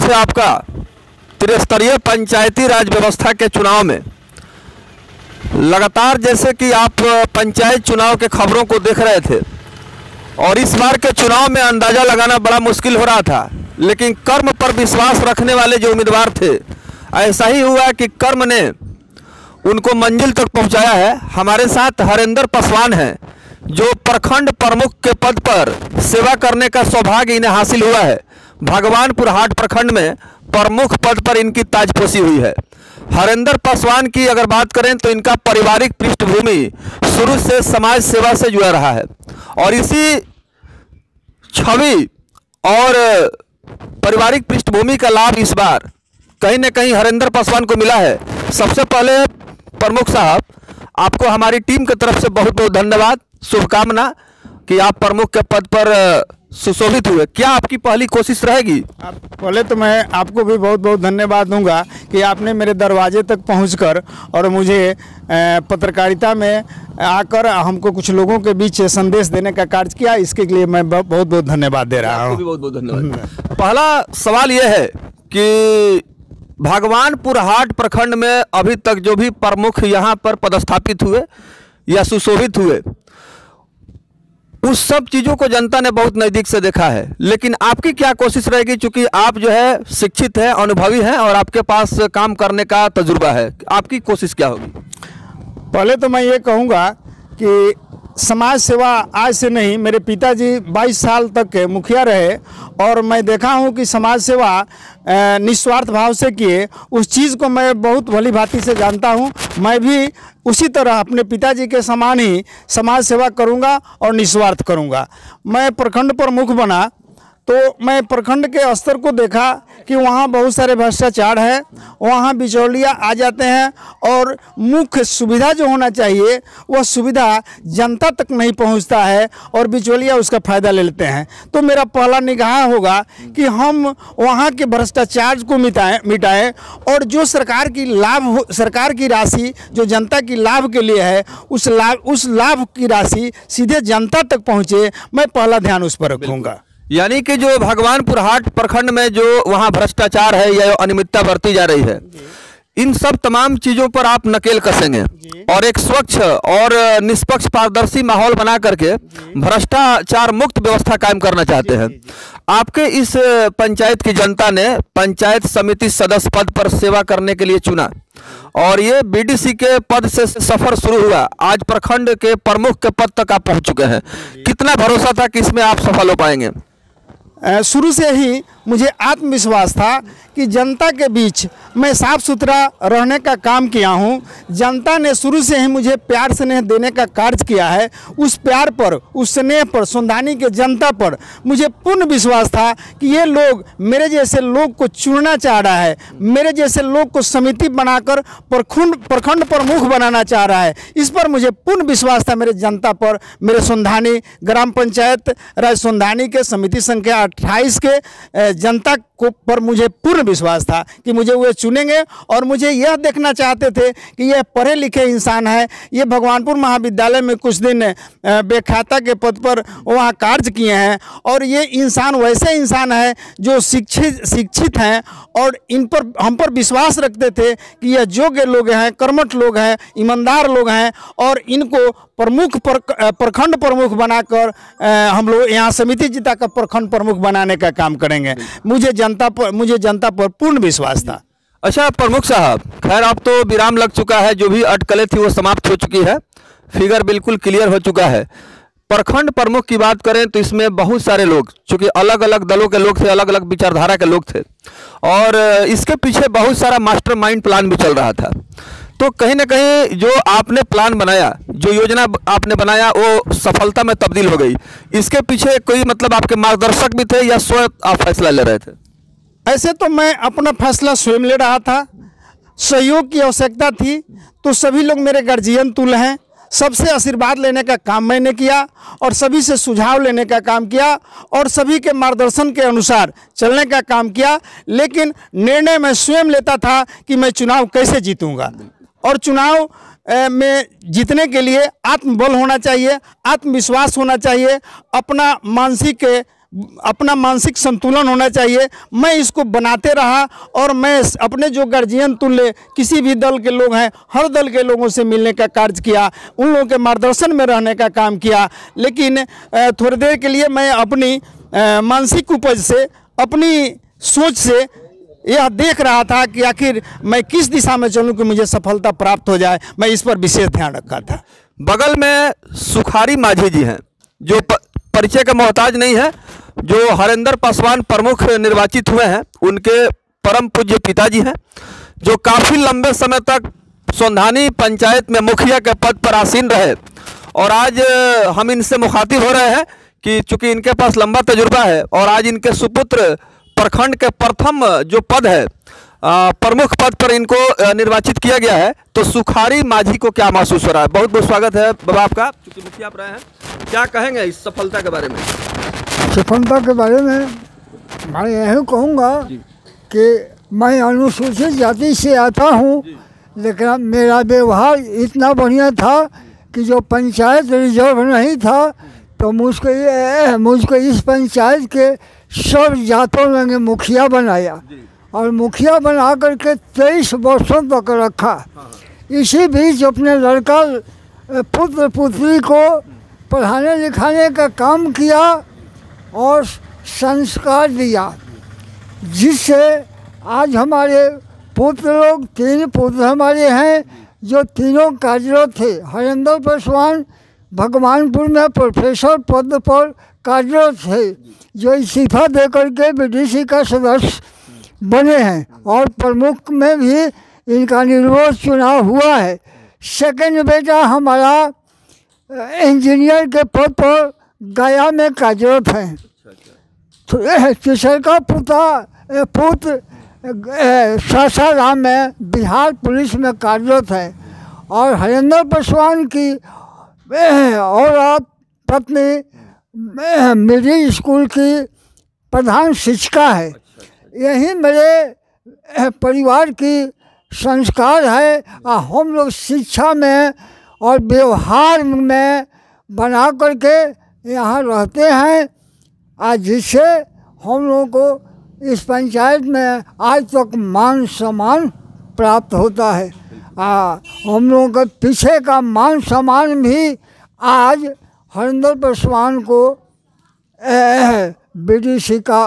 से आपका त्रिस्तरीय पंचायती राज व्यवस्था के चुनाव में लगातार, जैसे कि आप पंचायत चुनाव के खबरों को देख रहे थे और इस बार के चुनाव में अंदाज़ा लगाना बड़ा मुश्किल हो रहा था, लेकिन कर्म पर विश्वास रखने वाले जो उम्मीदवार थे, ऐसा ही हुआ कि कर्म ने उनको मंजिल तक पहुंचाया है। हमारे साथ हरेंद्र पासवान हैं, जो प्रखंड प्रमुख के पद पर सेवा करने का सौभाग्य इन्हें हासिल हुआ है। भगवानपुर हाट प्रखंड में प्रमुख पद पर इनकी ताजपोशी हुई है। हरेंद्र पासवान की अगर बात करें तो इनका पारिवारिक पृष्ठभूमि शुरू से समाज सेवा से जुड़ा रहा है और इसी छवि और पारिवारिक पृष्ठभूमि का लाभ इस बार कहीं न कहीं हरेंद्र पासवान को मिला है। सबसे पहले प्रमुख साहब, आपको हमारी टीम की तरफ से बहुत बहुत धन्यवाद, शुभकामना कि आप प्रमुख के पद पर सुशोभित हुए। क्या आपकी पहली कोशिश रहेगी? पहले तो मैं आपको भी बहुत बहुत धन्यवाद दूंगा कि आपने मेरे दरवाजे तक पहुंचकर और मुझे पत्रकारिता में आकर हमको कुछ लोगों के बीच संदेश देने का कार्य किया। इसके लिए मैं बहुत बहुत धन्यवाद दे रहा हूँ। बहुत बहुत धन्यवाद। पहला सवाल यह है कि भगवानपुर हाट प्रखंड में अभी तक जो भी प्रमुख यहाँ पर पदस्थापित हुए या सुशोभित हुए, उस सब चीज़ों को जनता ने बहुत नज़दीक से देखा है, लेकिन आपकी क्या कोशिश रहेगी? चूंकि आप जो है शिक्षित हैं, अनुभवी हैं और आपके पास काम करने का तजुर्बा है, आपकी कोशिश क्या होगी? पहले तो मैं ये कहूँगा कि समाज सेवा आज से नहीं, मेरे पिताजी 22 साल तक के मुखिया रहे और मैं देखा हूँ कि समाज सेवा निस्वार्थ भाव से किए, उस चीज़ को मैं बहुत भली भांति से जानता हूँ। मैं भी उसी तरह अपने पिताजी के समान ही समाज सेवा करूँगा और निस्वार्थ करूँगा। मैं प्रखंड प्रमुख बना तो मैं प्रखंड के स्तर को देखा कि वहाँ बहुत सारे भ्रष्टाचार है, वहाँ बिचौलिया आ जाते हैं और मुख्य सुविधा जो होना चाहिए वह सुविधा जनता तक नहीं पहुँचता है और बिचौलिया उसका फ़ायदा ले लेते हैं। तो मेरा पहला निगाह होगा कि हम वहाँ के भ्रष्टाचार को मिटाएं और जो सरकार की राशि जो जनता की लाभ के लिए है, उस लाभ की राशि सीधे जनता तक पहुँचे, मैं पहला ध्यान उस पर रखूँगा। यानी कि जो भगवानपुर हाट प्रखंड में जो वहाँ भ्रष्टाचार है या अनियमितता बरती जा रही है, इन सब तमाम चीज़ों पर आप नकेल कसेंगे और एक स्वच्छ और निष्पक्ष पारदर्शी माहौल बना करके भ्रष्टाचार मुक्त व्यवस्था कायम करना चाहते हैं। आपके इस पंचायत की जनता ने पंचायत समिति सदस्य पद पर सेवा करने के लिए चुना और ये बीडीसी के पद से सफर शुरू हुआ, आज प्रखंड के प्रमुख के पद तक आप पहुंच चुके हैं। कितना भरोसा था कि इसमें आप सफल हो पाएंगे? शुरू से ही मुझे आत्मविश्वास था कि जनता के बीच मैं साफ सुथरा रहने का काम किया हूं। जनता ने शुरू से ही मुझे प्यार स्नेह देने का कार्य किया है। उस प्यार पर, उस स्नेह पर, सोंधानी के जनता पर मुझे पूर्ण विश्वास था कि ये लोग मेरे जैसे लोग को चुनना चाह रहा है, मेरे जैसे लोग को समिति बनाकर प्रखंड प्रमुख बनाना चाह रहा है। इस पर मुझे पूर्ण विश्वास था मेरे जनता पर, मेरे सोंधानी ग्राम पंचायत राज सोंधानी के समिति संख्या 28 के जनता को पर मुझे पूर्ण विश्वास था कि मुझे वे चुनेंगे और मुझे यह देखना चाहते थे कि यह पढ़े लिखे इंसान है। ये भगवानपुर महाविद्यालय में कुछ दिन व्याख्याता के पद पर वहाँ कार्य किए हैं और ये इंसान वैसे इंसान है जो शिक्षित हैं और इन पर हम पर विश्वास रखते थे कि यह योग्य लोग हैं, कर्मठ लोग हैं, ईमानदार लोग हैं और इनको प्रखंड प्रमुख बनाकर हम लोग यहाँ समिति जिता कर प्रखंड प्रमुख बनाने का काम करेंगे। मुझे जनता पर पूर्ण विश्वास था। अच्छा प्रमुख साहब, खैर अब तो विराम लग चुका है, जो भी अटकलें थी वो समाप्त हो चुकी है, फिगर बिल्कुल क्लियर हो चुका है। प्रखंड प्रमुख की बात करें तो इसमें बहुत सारे लोग, चूँकि अलग अलग दलों के लोग थे, अलग अलग विचारधारा के लोग थे और इसके पीछे बहुत सारा मास्टरमाइंड प्लान भी चल रहा था। तो कहीं ना कहीं जो आपने प्लान बनाया, जो योजना आपने बनाया, वो सफलता में तब्दील हो गई। इसके पीछे कोई मतलब आपके मार्गदर्शक भी थे या स्वयं आप फैसला ले रहे थे? ऐसे तो मैं अपना फैसला स्वयं ले रहा था, सहयोग की आवश्यकता थी तो सभी लोग मेरे गार्जियन तुल्य हैं, सबसे आशीर्वाद लेने का काम मैंने किया और सभी से सुझाव लेने का काम किया और सभी के मार्गदर्शन के अनुसार चलने का काम किया। लेकिन निर्णय मैं स्वयं लेता था कि मैं चुनाव कैसे जीतूंगा और चुनाव में जीतने के लिए आत्मबल होना चाहिए, आत्मविश्वास होना चाहिए, अपना मानसिक अपना मानसिक संतुलन होना चाहिए। मैं इसको बनाते रहा और मैं अपने जो गार्जियन तुल्य किसी भी दल के लोग हैं, हर दल के लोगों से मिलने का कार्य किया, उन लोगों के मार्गदर्शन में रहने का काम किया। लेकिन थोड़ी देर के लिए मैं अपनी मानसिक उपज से, अपनी सोच से यह देख रहा था कि आखिर मैं किस दिशा में चलूं कि मुझे सफलता प्राप्त हो जाए। मैं इस पर विशेष ध्यान रखा था। बगल में सुखारी माझी जी हैं, जो परिचय के मोहताज नहीं है, जो हरेंद्र पासवान प्रमुख निर्वाचित हुए हैं। उनके परम पूज्य पिताजी हैं, जो काफ़ी लंबे समय तक सोंधानी पंचायत में मुखिया के पद पर आसीन रहे। और आज हम इनसे मुखातिब हो रहे हैं कि चूँकि इनके पास लंबा तजुर्बा है और आज इनके सुपुत्र प्रखंड के प्रथम जो पद है, प्रमुख पद पर इनको निर्वाचित किया गया है। तो सुखारी माझी को क्या महसूस हो रहा है? बहुत बहुत स्वागत है बाबा आपका, चूँकि मुखिया आप रहे हैं। क्या कहेंगे इस सफलता के बारे में? सफलता के बारे में मैं यही कहूँगा कि मैं अनुसूचित जाति से आता हूँ, लेकिन मेरा व्यवहार इतना बढ़िया था कि जो पंचायत रिजर्व नहीं था तो मुझको इस पंचायत के सब जातों ने मुखिया बनाया और मुखिया बना करके 23 वर्षों तक रखा। इसी बीच अपने लड़का पुत्र पुत्री को पढ़ाने लिखाने का काम किया और संस्कार दिया, जिससे आज हमारे पुत्र लोग, 3 पुत्र हमारे हैं जो तीनों कार्यरत थे। हरेंद्र पासवान भगवानपुर में प्रोफेसर पद पर कार्यरत थे, जो इस्तीफा दे करके बीडीसी का सदस्य बने हैं और प्रमुख में भी इनका निर्विरोध चुनाव हुआ है। सेकंड बेटा हमारा इंजीनियर के पद पर गया में कार्यरत हैं। तीसर का पुत्र सासाराम में बिहार पुलिस में कार्यरत है और हरेंद्र पासवान की और पत्नी मिडिल स्कूल की प्रधान शिक्षिका है। यही मेरे परिवार की संस्कार है। हम लोग शिक्षा में और व्यवहार में बना करके यहाँ रहते हैं, आज जिससे हम लोगों को इस पंचायत में आज तक मान सम्मान प्राप्त होता है। हम लोगों के पीछे का मान सम्मान भी आज हरेंद्र पासवान को बीडीसी का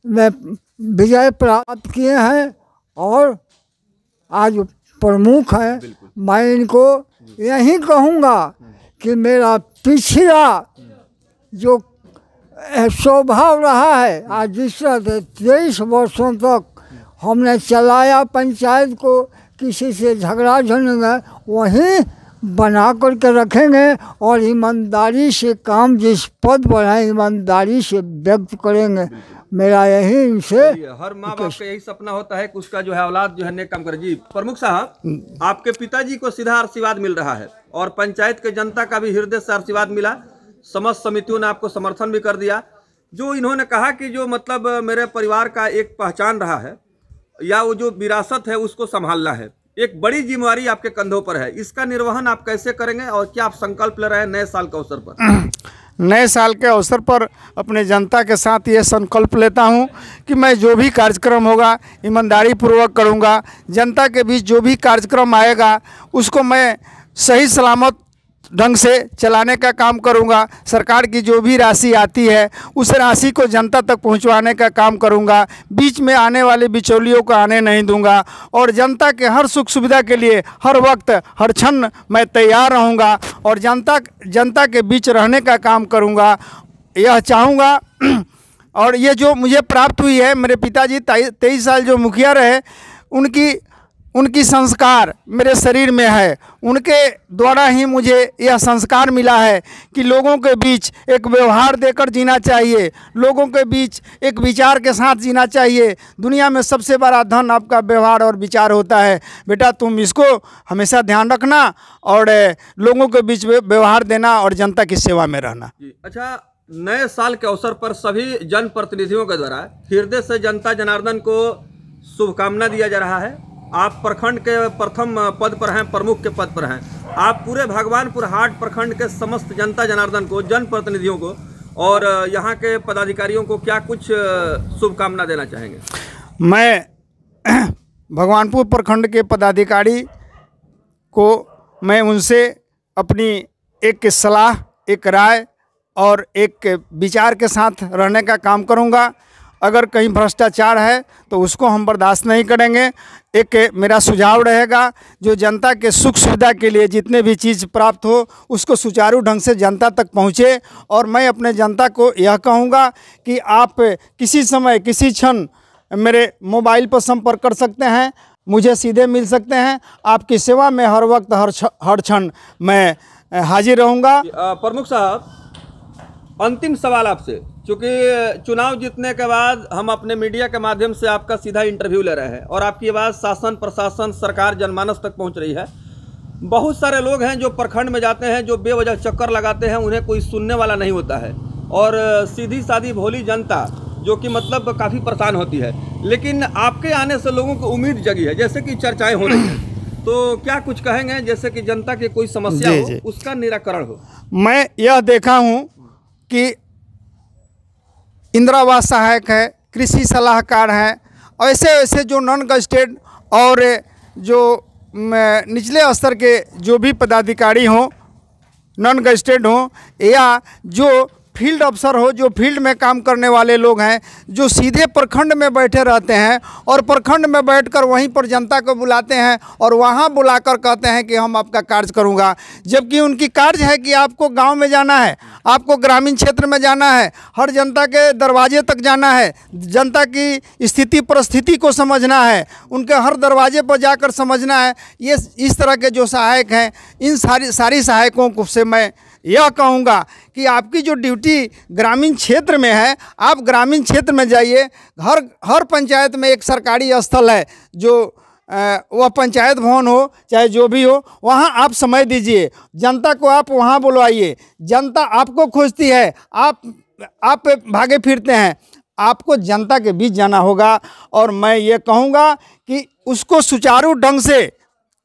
में विजय प्राप्त किए हैं और आज प्रमुख हैं। मैं इनको यही कहूँगा कि मेरा पिछला जो स्वभाव रहा है, आज जिस तरह से 23 वर्षों तक हमने चलाया पंचायत को, किसी से झगड़ा झगड़ा वहीं बना करके रखेंगे और ईमानदारी से काम जिस पद पर है ईमानदारी से व्यक्त करेंगे। मेरा यही इनसे हर माँ बाप का यही सपना होता है कि उसका जो है औलाद जो है नेक काम करे। जी प्रमुख साहब, आपके पिताजी को सीधा आशीर्वाद मिल रहा है और पंचायत के जनता का भी हृदय से आशीर्वाद मिला। समस्त समितियों ने आपको समर्थन भी कर दिया। जो इन्होंने कहा कि जो मतलब मेरे परिवार का एक पहचान रहा है या वो जो विरासत है उसको संभालना है, एक बड़ी जिम्मेवारी आपके कंधों पर है। इसका निर्वहन आप कैसे करेंगे और क्या आप संकल्प ले रहे हैं नए साल के अवसर पर? नए साल के अवसर पर अपने जनता के साथ ये संकल्प लेता हूं कि मैं जो भी कार्यक्रम होगा ईमानदारी पूर्वक करूंगा। जनता के बीच जो भी कार्यक्रम आएगा उसको मैं सही सलामत ढंग से चलाने का काम करूंगा। सरकार की जो भी राशि आती है उस राशि को जनता तक पहुंचवाने का काम करूंगा। बीच में आने वाले बिचौलियों को आने नहीं दूंगा और जनता के हर सुख सुविधा के लिए हर वक्त हर क्षण मैं तैयार रहूंगा और जनता के बीच रहने का काम करूंगा, यह चाहूँगा। और ये जो मुझे प्राप्त हुई है, मेरे पिताजी 23 साल जो मुखिया रहे, उनकी संस्कार मेरे शरीर में है। उनके द्वारा ही मुझे यह संस्कार मिला है कि लोगों के बीच एक व्यवहार देकर जीना चाहिए, लोगों के बीच एक विचार के साथ जीना चाहिए। दुनिया में सबसे बड़ा धन आपका व्यवहार और विचार होता है। बेटा तुम इसको हमेशा ध्यान रखना और लोगों के बीच व्यवहार देना और जनता की सेवा में रहना। अच्छा, नए साल के अवसर पर सभी जनप्रतिनिधियों के द्वारा हृदय से जनता जनार्दन को शुभकामना दिया जा रहा है। आप प्रखंड के प्रथम पद पर हैं, प्रमुख के पद पर हैं। आप पूरे भगवानपुर हाट प्रखंड के समस्त जनता जनार्दन को, जनप्रतिनिधियों को और यहाँ के पदाधिकारियों को क्या कुछ शुभकामना देना चाहेंगे? मैं भगवानपुर प्रखंड के पदाधिकारी को मैं उनसे अपनी एक सलाह, एक राय और एक विचार के साथ रहने का काम करूंगा। अगर कहीं भ्रष्टाचार है तो उसको हम बर्दाश्त नहीं करेंगे। एक मेरा सुझाव रहेगा, जो जनता के सुख सुविधा के लिए जितने भी चीज़ प्राप्त हो उसको सुचारू ढंग से जनता तक पहुँचे। और मैं अपने जनता को यह कहूँगा कि आप किसी समय किसी क्षण मेरे मोबाइल पर संपर्क कर सकते हैं, मुझे सीधे मिल सकते हैं। आपकी सेवा में हर वक्त हर क्षण मैं हाजिर रहूँगा। प्रमुख साहब, अंतिम सवाल आपसे, क्योंकि चुनाव जीतने के बाद हम अपने मीडिया के माध्यम से आपका सीधा इंटरव्यू ले रहे हैं और आपकी आवाज़ शासन, प्रशासन, सरकार, जनमानस तक पहुंच रही है। बहुत सारे लोग हैं जो प्रखंड में जाते हैं, जो बेवजह चक्कर लगाते हैं, उन्हें कोई सुनने वाला नहीं होता है और सीधी सादी भोली जनता जो कि मतलब काफ़ी परेशान होती है। लेकिन आपके आने से लोगों को उम्मीद जगी है, जैसे कि चर्चाएँ हो रही हैं, तो क्या कुछ कहेंगे जैसे कि जनता की कोई समस्या हो उसका निराकरण हो? मैं यह देखा हूँ कि इंदिरा आवास सहायक है, कृषि सलाहकार हैं, ऐसे ऐसे जो नॉन गजेटेड और जो निचले स्तर के जो भी पदाधिकारी हों, नॉन गजेटेड हों या जो फील्ड अफसर हो, जो फील्ड में काम करने वाले लोग हैं, जो सीधे प्रखंड में बैठे रहते हैं और प्रखंड में बैठकर वहीं पर जनता को बुलाते हैं और वहाँ बुलाकर कहते हैं कि हम आपका कार्य करूँगा, जबकि उनकी कार्य है कि आपको गांव में जाना है, आपको ग्रामीण क्षेत्र में जाना है, हर जनता के दरवाजे तक जाना है, जनता की स्थिति परिस्थिति को समझना है, उनके हर दरवाजे पर जाकर समझना है। ये इस तरह के जो सहायक हैं, इन सारी सहायकों को से मैं यह कहूँगा कि आपकी जो ड्यूटी ग्रामीण क्षेत्र में है, आप ग्रामीण क्षेत्र में जाइए। हर पंचायत में एक सरकारी स्थल है, जो वह पंचायत भवन हो चाहे जो भी हो, वहाँ आप समय दीजिए, जनता को आप वहाँ बुलवाइए। जनता आपको खोजती है, आप भागे फिरते हैं, आपको जनता के बीच जाना होगा। और मैं ये कहूँगा कि उसको सुचारू ढंग से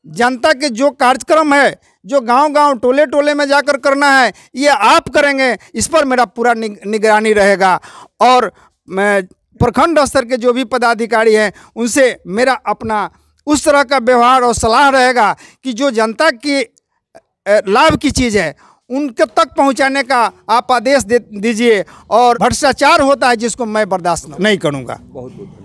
जनता के जो कार्यक्रम है, जो गांव-गांव, टोले-टोले में जाकर करना है, ये आप करेंगे, इस पर मेरा पूरा निगरानी रहेगा। और मैं प्रखंड स्तर के जो भी पदाधिकारी हैं उनसे मेरा अपना उस तरह का व्यवहार और सलाह रहेगा कि जो जनता की लाभ की चीज़ है उनके तक पहुंचाने का आप आदेश दीजिए। और भ्रष्टाचार होता है जिसको मैं बर्दाश्त नहीं करूंगा। बहुत बहुत